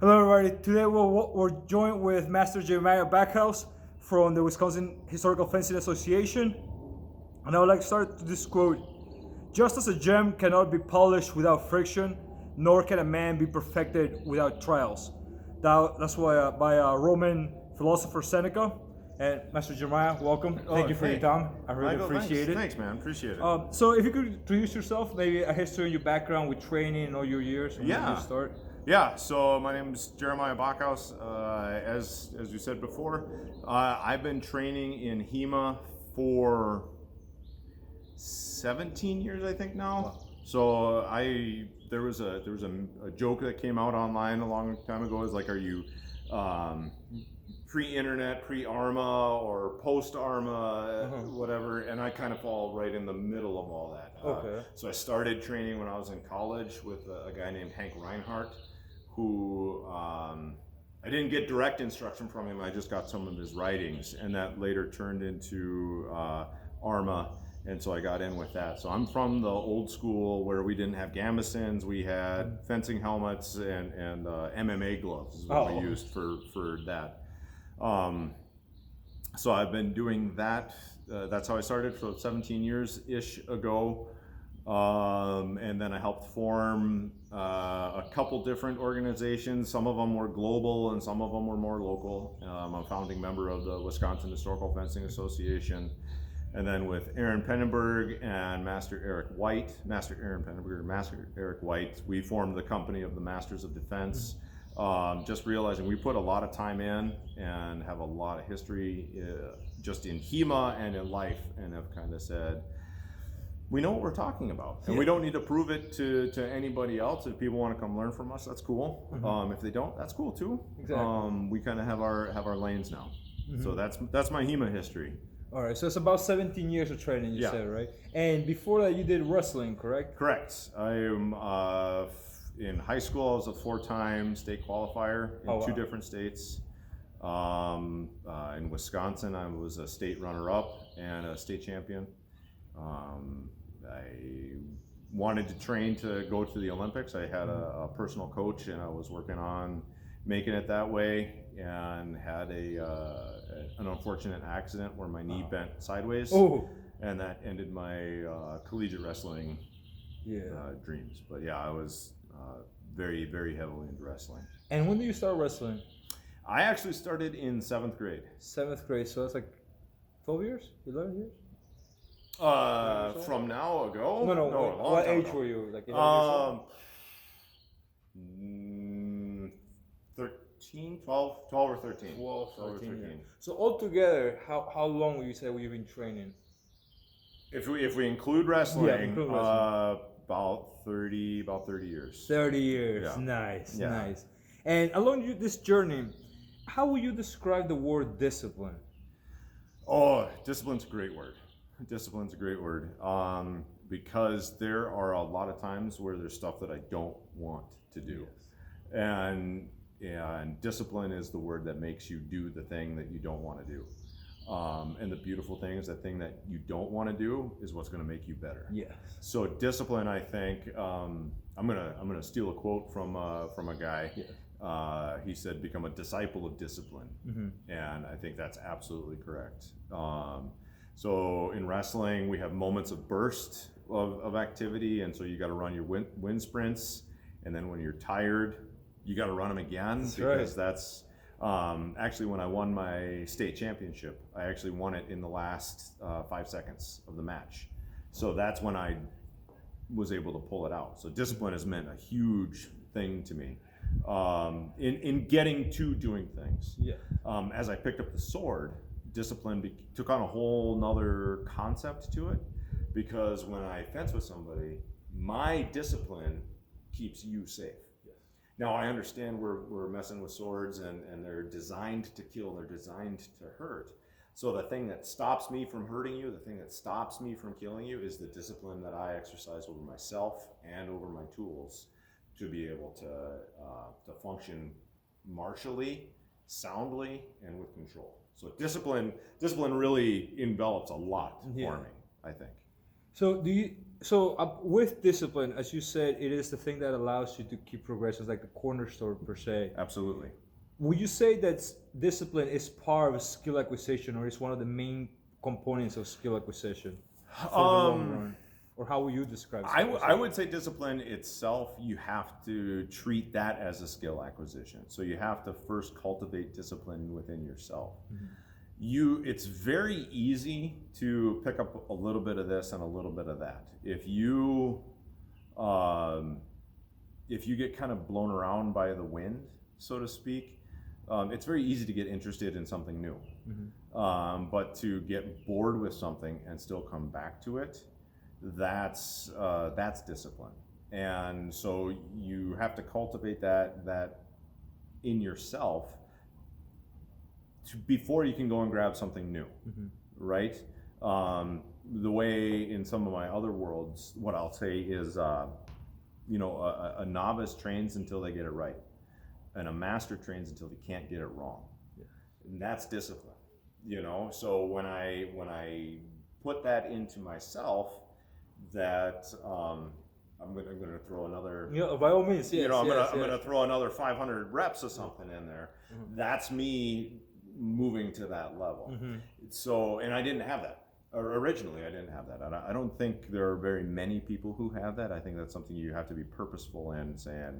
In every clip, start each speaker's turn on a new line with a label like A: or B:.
A: Hello, everybody. Today we're joined with Master Jeremiah Backhaus from the Wisconsin Historical Fencing Association. And I would like to start with this quote. Just as a gem cannot be polished without friction, nor can a man be perfected without trials. That's why by Roman philosopher Seneca. And Master Jeremiah, welcome. Thank you for your time. I really appreciate it.
B: Thanks, man. Appreciate it.
A: So if you could introduce yourself, maybe a history and your background with training and all your years, when
B: Yeah.
A: did you start?
B: Yeah, so my name is Jeremiah Backhaus. As you said before, I've been training in HEMA for 17 years, I think now.
A: Wow.
B: So there was a joke that came out online a long time ago. Is like, are you pre-internet, pre-ARMA, or post-ARMA, whatever? And I kind of fall right in the middle of all that.
A: Okay.
B: So I started training when I was in college with a guy named Hank Reinhardt, who I didn't get direct instruction from him. I just got some of his writings, and that later turned into ARMA, and so I got in with that. So I'm from the old school where we didn't have gambesons. We had fencing helmets and MMA gloves is what we used for that. So I've been doing that. That's how I started, so 17 years-ish ago. And then I helped form a couple different organizations. Some of them were global and some of them were more local. I'm a founding member of the Wisconsin Historical Fencing Association. And then with Aaron Pennenberg and Master Aaron Pennenberg, Master Eric White, we formed the company of the Masters of Defense. Just realizing we put a lot of time in and have a lot of history just in HEMA and in life, and have kind of said, we know what we're talking about, and we don't need to prove it to anybody else. If people want to come learn from us, that's cool. If they don't, that's cool too.
A: Exactly.
B: We kind of have our lanes now. So that's my HEMA history.
A: All right, so it's about 17 years of training, you said, right? And before that, you did wrestling, correct?
B: Correct. I am in high school. I was a 4-time state qualifier in 2 different states. In Wisconsin, I was a state runner-up and a state champion. I wanted to train to go to the Olympics. I had a personal coach, and I was working on making it that way, and had an unfortunate accident where my knee bent sideways, and that ended my collegiate wrestling dreams. But yeah, I was very, very heavily into wrestling.
A: And when did you start wrestling?
B: I actually started in 7th grade.
A: 7th grade, so that's like 12 years? 11 years?
B: From now ago?
A: No. What age were you? Like 11
B: 13, 12 or 13.
A: 12 or 13. So altogether, how long would you say you've been training?
B: If we include wrestling, about 30 years.
A: 30 years. Yeah. Nice. And along this journey, how would you describe the word discipline?
B: Oh, discipline's a great word. Discipline's a great word, because there are a lot of times where there's stuff that I don't want to do, and discipline is the word that makes you do the thing that you don't want to do. And the beautiful thing is that thing that you don't want to do is what's going to make you better. Yes. So discipline, I think, I'm gonna steal a quote from a guy. He said, "Become a disciple of discipline," and I think that's absolutely correct. So in wrestling, we have moments of burst of activity, and so you got to run your wind sprints, and then when you're tired, you got to run them again. That's actually when I won my state championship. I actually won it in the last 5 seconds of the match. So that's when I was able to pull it out. So discipline has meant a huge thing to me in getting to doing things. As I picked up the sword, discipline took on a whole nother concept to it, because when I fence with somebody, my discipline keeps you safe. Now I understand we're messing with swords, and they're designed to kill, they're designed to hurt. So the thing that stops me from hurting you, the thing that stops me from killing you, is the discipline that I exercise over myself and over my tools to be able to function martially, soundly, and with control. So discipline really envelops a lot for me, I think.
A: So with discipline, as you said, it is the thing that allows you to keep progressing. It's like the cornerstone per se.
B: Absolutely.
A: Would you say that discipline is part of skill acquisition, or is one of the main components of skill acquisition for the long run? Or how would you describe it?
B: I would say discipline itself, you have to treat that as a skill acquisition. So you have to first cultivate discipline within yourself. It's very easy to pick up a little bit of this and a little bit of that. If you get kind of blown around by the wind, so to speak, it's very easy to get interested in something new. But to get bored with something and still come back to it, that's discipline. And so you have to cultivate that in yourself before you can go and grab something new, right? The way in some of my other worlds, what I'll say is, a novice trains until they get it right, and a master trains until they can't get it wrong. And that's discipline, So when I put that into myself, that I'm going to throw another.
A: By all means, yes.
B: I'm going to throw another 500 reps of something in there. That's me moving to that level. So, and I didn't have that. Originally, I didn't have that. I don't think there are very many people who have that. I think that's something you have to be purposeful in, saying,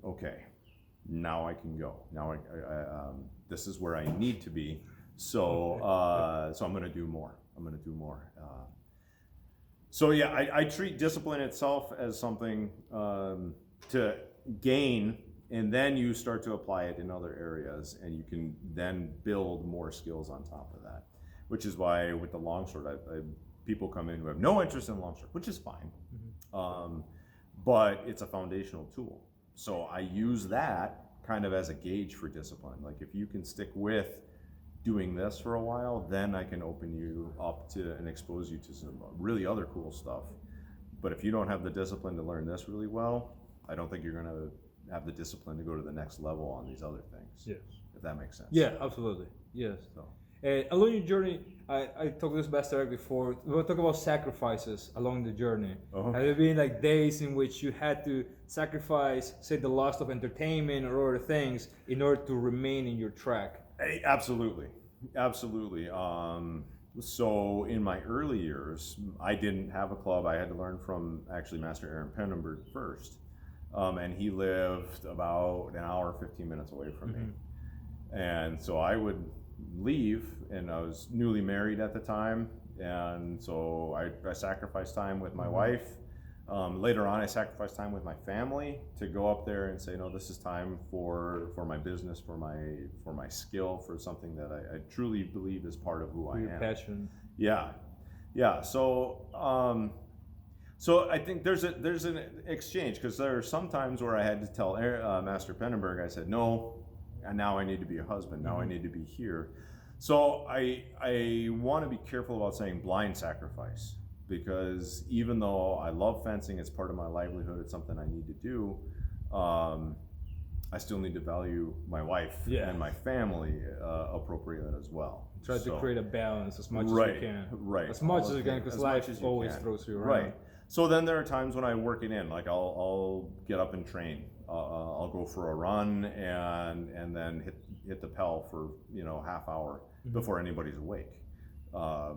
B: okay, now I can go. Now this is where I need to be. So, so I'm going to do more. So yeah, I treat discipline itself as something to gain, and then you start to apply it in other areas, and you can then build more skills on top of that. Which is why with the longsword, people come in who have no interest in longsword, which is fine, but it's a foundational tool. So I use that kind of as a gauge for discipline. Like if you can stick with doing this for a while, then I can open you up to and expose you to some really other cool stuff. But if you don't have the discipline to learn this really well, I don't think you're going to have the discipline to go to the next level on these other things.
A: Yes.
B: If that makes sense.
A: Yeah, absolutely. Yes. So. Along your journey, I talked to this Master Eric before. We'll talk about sacrifices along the journey. Have there been like days in which you had to sacrifice, say, the loss of entertainment or other things in order to remain in your track?
B: Absolutely. So in my early years, I didn't have a club. I had to learn from actually Master Aaron Pendenberg first. And he lived about an hour, 15 minutes away from me. And so I would leave, and I was newly married at the time. And so I sacrificed time with my wife. Later on, I sacrificed time with my family to go up there and say, no, this is time for my business, for my skill, for something that I truly believe is part of who I am.
A: Your passion.
B: Yeah. So, so I think there's an exchange, because there are some times where I had to tell Master Pendenberg, I said, no, and now I need to be a husband. Now I need to be here. So I want to be careful about saying blind sacrifice. Because even though I love fencing, it's part of my livelihood, it's something I need to do, I still need to value my wife and my family appropriately as well.
A: Try to create a balance as much as you can.
B: Right.
A: As much as you can, because life always throws you around.
B: Right. So then there are times when I work it in, like I'll get up and train. I'll go for a run and then hit the pedal for half hour before anybody's awake.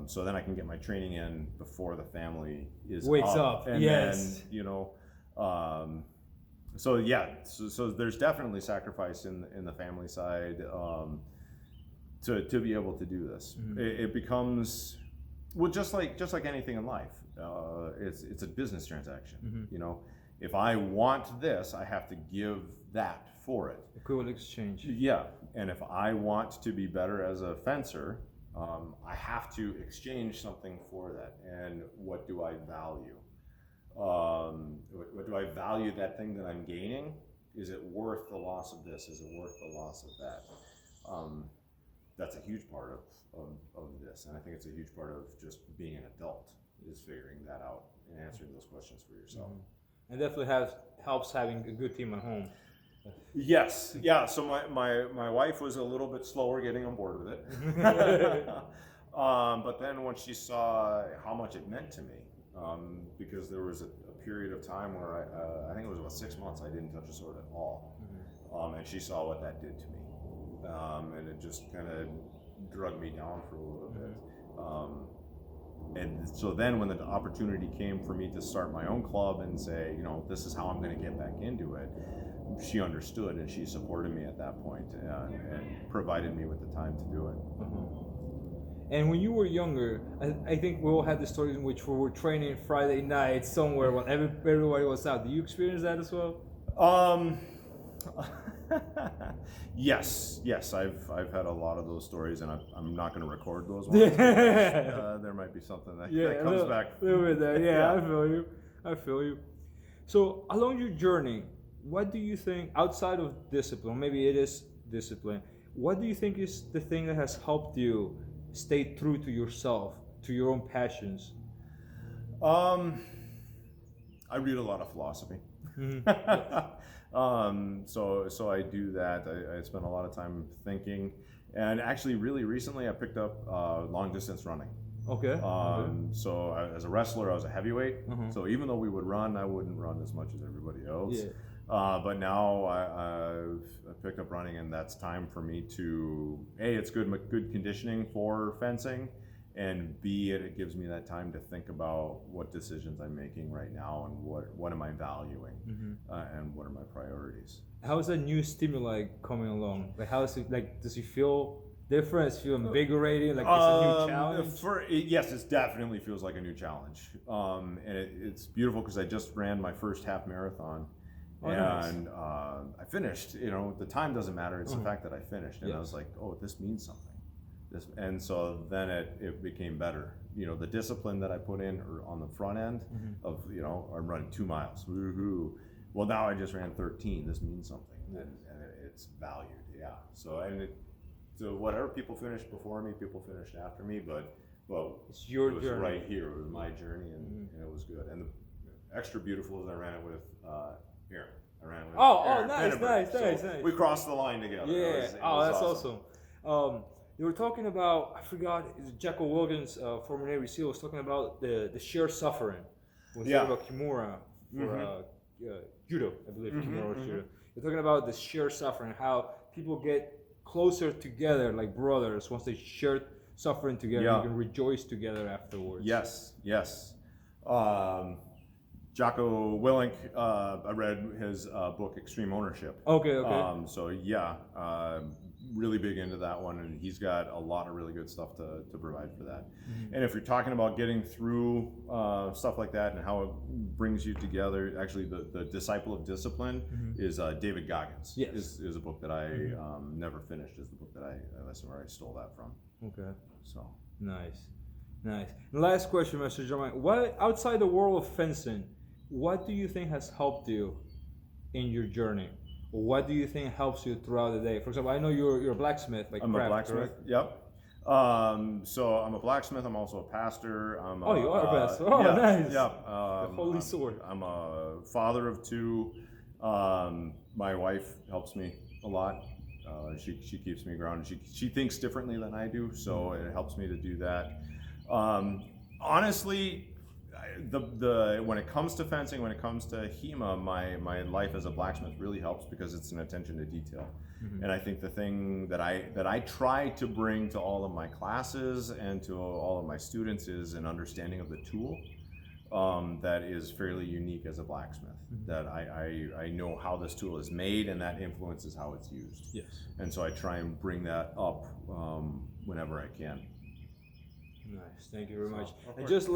B: So then I can get my training in before the family
A: wakes up.
B: And
A: yes.
B: Then, so yeah, so there's definitely sacrifice in the family side to be able to do this. It becomes, well, just like anything in life, it's a business transaction. If I want this, I have to give that for it.
A: Equivalent exchange.
B: Yeah, and if I want to be better as a fencer, I have to exchange something for that. And what do I value? What do I value that thing that I'm gaining? Is it worth the loss of this? Is it worth the loss of that? That's a huge part of this. And I think it's a huge part of just being an adult, is figuring that out and answering those questions for yourself.
A: And definitely helps having a good team at home.
B: Yes, yeah. So my wife was a little bit slower getting on board with it. But then when she saw how much it meant to me, because there was a period of time where I think it was about 6 months, I didn't touch a sword at all. And she saw what that did to me. And it just kind of drug me down for a little bit. And so then when the opportunity came for me to start my own club and say, this is how I'm going to get back into it, she understood and she supported me at that point and provided me with the time to do it.
A: And when you were younger, I think we all had the stories in which we were training Friday night somewhere when everybody was out. Do you experience that as well?
B: Yes, I've had a lot of those stories, and I'm not going to record those ones. There might be something that comes back.
A: A little bit there. Yeah, I feel you. So along your journey, what do you think, outside of discipline, maybe it is discipline, what do you think is the thing that has helped you stay true to yourself, to your own passions?
B: I read a lot of philosophy. So I do that. I spend a lot of time thinking, and actually really recently I picked up long distance running.
A: Okay.
B: So as a wrestler, I was a heavyweight. So even though we would run, I wouldn't run as much as everybody else. Yeah. But now I've picked up running, and that's time for me to it's good conditioning for fencing, and B, it gives me that time to think about what decisions I'm making right now and what am I valuing, and what are my priorities.
A: How is that new stimuli coming along? Like, how is it? Like, does it feel different? Does it feel invigorating? Like, it's a new challenge?
B: Yes, it definitely feels like a new challenge, and it's beautiful because I just ran my first half marathon. And nice. I finished. The time doesn't matter. It's the fact that I finished, and I was like, "Oh, this means something." And so then it became better. The discipline that I put in on the front end of I'm running 2 miles. Woohoo! Well, now I just ran 13. This means something, and it's valued. Yeah. So so whatever people finished before me, people finished after me, but
A: it's your
B: journey.
A: It was
B: right here. It was my journey, and it was good. And the extra beautiful is I ran it with. Aaron. I ran with Aaron.
A: Nice.
B: We crossed the line together.
A: Yeah. That's awesome. You were talking about, I forgot, Jacko Wilkins, former Navy SEAL, was talking about the shared suffering. We're talking about Kimura for judo, I believe. Kimura was judo. You're talking about the shared suffering, how people get closer together like brothers once they share suffering together. You can rejoice together afterwards.
B: Yes. Jocko Willink, I read his book Extreme Ownership.
A: Okay.
B: Really big into that one, and he's got a lot of really good stuff to provide for that. And if you're talking about getting through stuff like that and how it brings you together, actually the Disciple of Discipline is David Goggins.
A: Yes.
B: Is a book that I never finished. Is the book that I listened where I stole that from.
A: Okay.
B: So
A: nice. The last question, Master Jeremiah. What outside the world of fencing, what do you think has helped you in your journey? What do you think helps you throughout the day? For example, I know you're a blacksmith, like
B: I'm
A: craft,
B: a blacksmith.
A: correct?
B: Yep. So I'm a blacksmith. I'm also a pastor.
A: You are a pastor. Nice.
B: Yeah.
A: The holy sword.
B: I'm a father of 2. My wife helps me a lot. She keeps me grounded. She thinks differently than I do, so it helps me to do that. Honestly, when it comes to fencing, when it comes to HEMA, my life as a blacksmith really helps because it's an attention to detail. And I think the thing that I try to bring to all of my classes and to all of my students is an understanding of the tool that is fairly unique as a blacksmith. That I know how this tool is made, and that influences how it's used.
A: Yes.
B: And so I try and bring that up whenever I can.
A: Nice, thank you very much. And just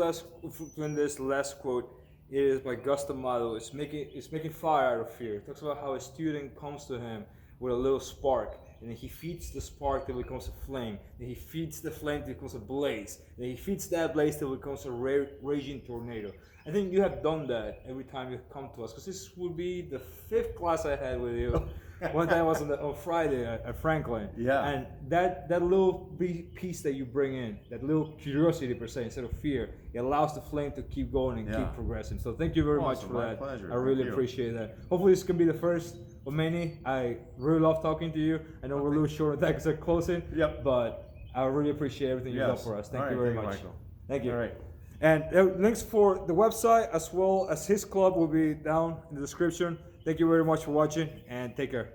A: in this last quote, it is by Gus D'Amato. It's making fire out of fear. It talks about how a student comes to him with a little spark, and then he feeds the spark till it becomes a flame. Then he feeds the flame till it becomes a blaze. Then he feeds that blaze till it becomes a raging tornado. I think you have done that every time you come to us, because this would be the 5th class I had with you. One time I was on Friday at Franklin.
B: Yeah.
A: And that little piece that you bring in, that little curiosity per se, instead of fear, it allows the flame to keep going and keep progressing. So thank you very much for that.
B: Pleasure.
A: I really appreciate that. Hopefully this can be the first of many. I really love talking to you. I know we're a little short on that because we're closing.
B: Yep.
A: But I really appreciate everything you've done for us. Thank you very much.
B: Michael.
A: Thank you.
B: All right.
A: And links for the website as well as his club will be down in the description. Thank you very much for watching and take care.